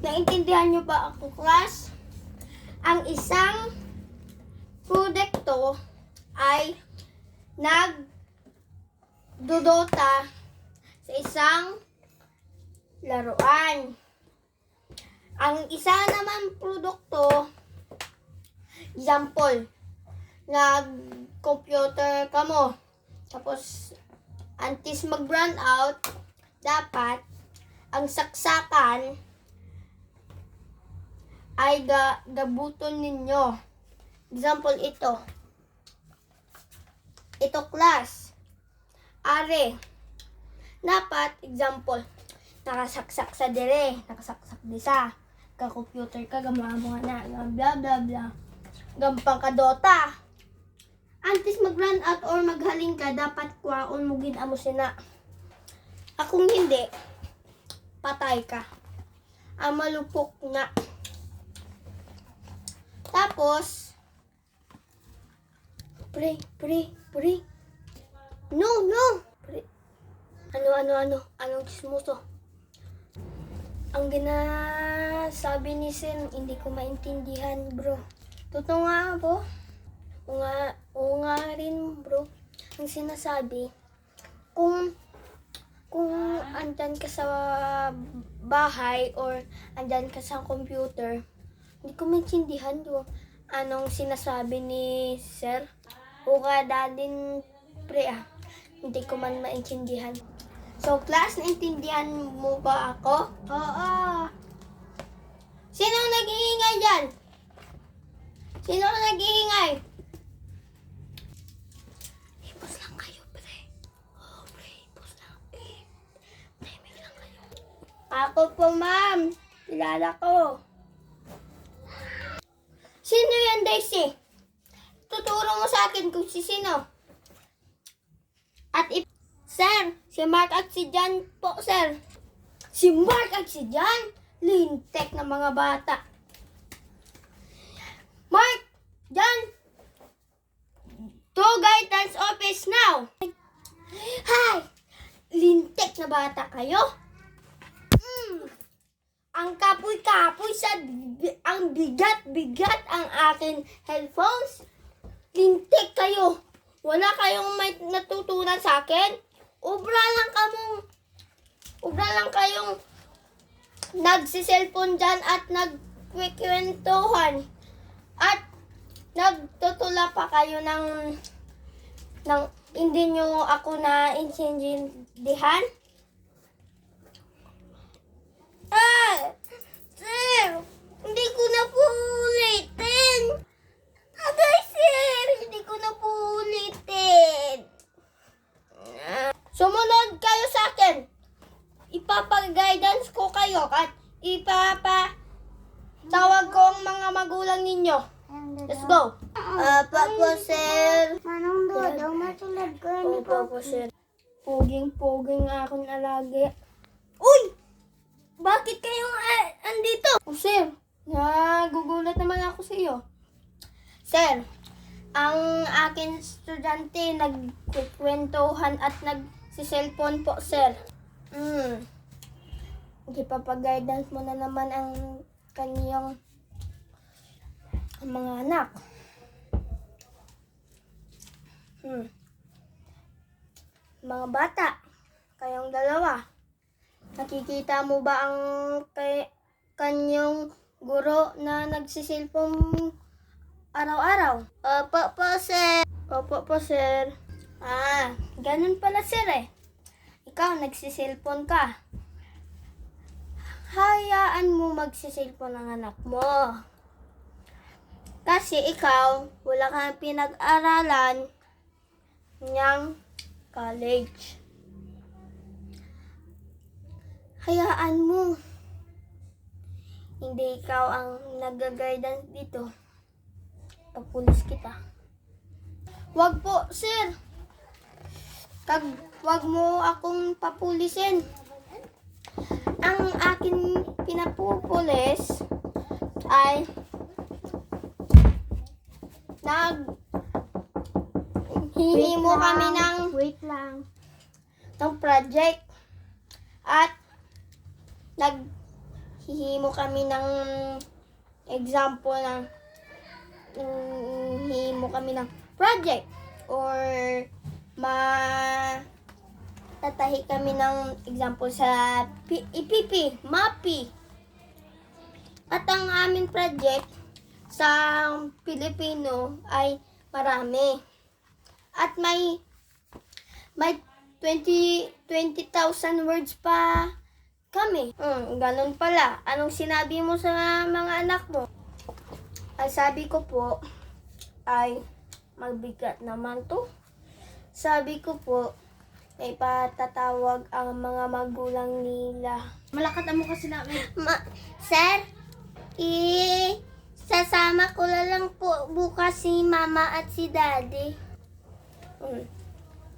Naintindihan niyo ba ako, class? Ang isang produkto ay nagdodota sa isang laruan. Ang isa naman produkto, example, nag-computer ka mo. Tapos, antes mag-run out, dapat ang saksakan ay gabuton ninyo. Example, ito. Ito, class. Are. Dapat, example, nakasaksak sa dire, nakasaksak di sa. Ka-computer ka, gamamo na, bla bla bla. Gampang ka dota. Antes mag-run out or maghaling ka, dapat kwaon mo ginamo sina. Akong hindi, patay ka. Malupok na. Tapos, pre. No. Pre. Anong chismoso? Ang ginasabi ni Sen, hindi ko maintindihan, bro. Totoo nga, bro. Oo nga rin, bro. Ang sinasabi, kung andyan ka sa bahay or andyan ka sa computer, hindi ko maintindihan doon. Anong sinasabi ni Sir? O kada din, pre, hindi ko man maintindihan. So, class, naintindihan mo ba ako? Oo. Sino nag-iingay dyan? Sino nag-iingay? Hipos lang kayo, pre. Oh, pre, hipos lang. Timing lang kayo. Ako po, ma'am. Kilala ko. Sino yan, Daisy? Tuturo mo sa akin kung sino. At Sir, si Mark at si Jan po, sir. Si Mark at si Jan? Lintek na mga bata. Mark, Jan, to guidance office now. Hi! Lintek na bata kayo? Ang kapoy-kapoy ang bigat-bigat ang akin headphones. Lintik kayo. Wala kayong may natutunan sa akin? Ubra lang kayong nagsiselfon dyan at nagkwikwentuhan. At nagtutula pa kayo ng hindi nyo ako na-intindihan. Sir, hindi ko na po ulitin. Sir, hindi ko na po ulitin. Sumunod kayo sa akin. Ipapag-guidance ko kayo at ipapatawag ko ang mga magulang ninyo. Let's go. Papa, sir. Manong Dodo, matulad ko ni Papa, sir. Puging akong alagi. Uy! Bakit kayong andito? Sir, nagugulat naman ako sa iyo. Sir, ang akin estudyante nagkukwentuhan at nagsiselfon po, sir. Ipapag-guidance mo na naman ang kanyang mga anak. Mga bata, kayong dalawa. Nakikita mo ba ang kanyang guro na nagsiselfon araw-araw? Opo po, sir. Ganun pala, sir eh. Ikaw, nagsiselfon ka. Hayaan mo magsiselfon ang anak mo. Kasi ikaw, wala kang pinag-aralan ng college. Hayaan mo. Hindi ikaw ang nag-guidance dito. Papulis kita. Wag po, sir. Wag mo akong papulisin. Ang akin pinapupulis ay hihingi mo kami ng Wait lang. project at hihimo kami ng example ng hihimo kami ng project or tatahi kami ng example sa IPP, MAPI. At ang aming project sa Pilipino ay marami. At may 20,000 words pa kami. Ganun pala. Anong sinabi mo sa mga anak mo? Ang sabi ko po ay magbigat naman to. Sabi ko po, may patatawag ang mga magulang nila. Malakad mo kasi namin. Sir, sasama ko na lang po bukas si mama at si daddy.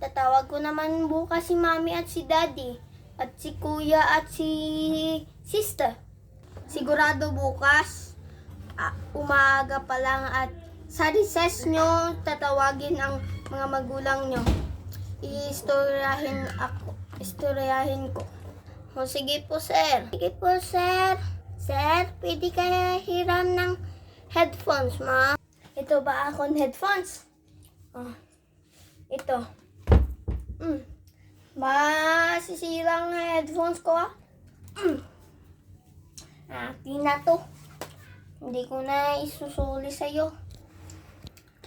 Tatawag ko naman bukas si mami at si daddy. At si kuya at si sister. Sigurado bukas, umaga pa lang at sa recess nyo, tatawagin ang mga magulang nyo. Istoryahin ko. O sige po, sir. Sige po, sir. Sir, pwede kaya hiram ng headphones mo? Ito ba akong headphones? Ito. Masisirang headphones ko Akin na to. Hindi ko na isusuli sa'yo.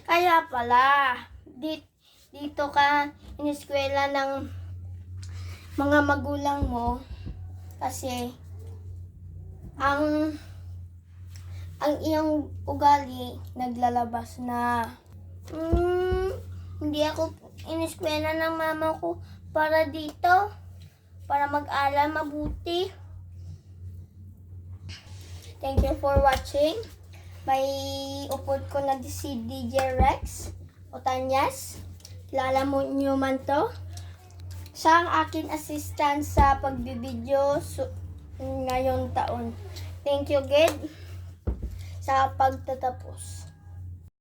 Kaya pala, dito ka ineskwela ng mga magulang mo kasi ang iyong ugali naglalabas na Hindi ako ineskwela ng mama ko para dito. Para mag-aral mabuti. Thank you for watching. May upload ko na si DJ Rex Otanyas. Kilala mo nyo man to. Siya ang akin assistant sa pagbibideo ngayong taon. Thank you, Ged, sa pagtatapos.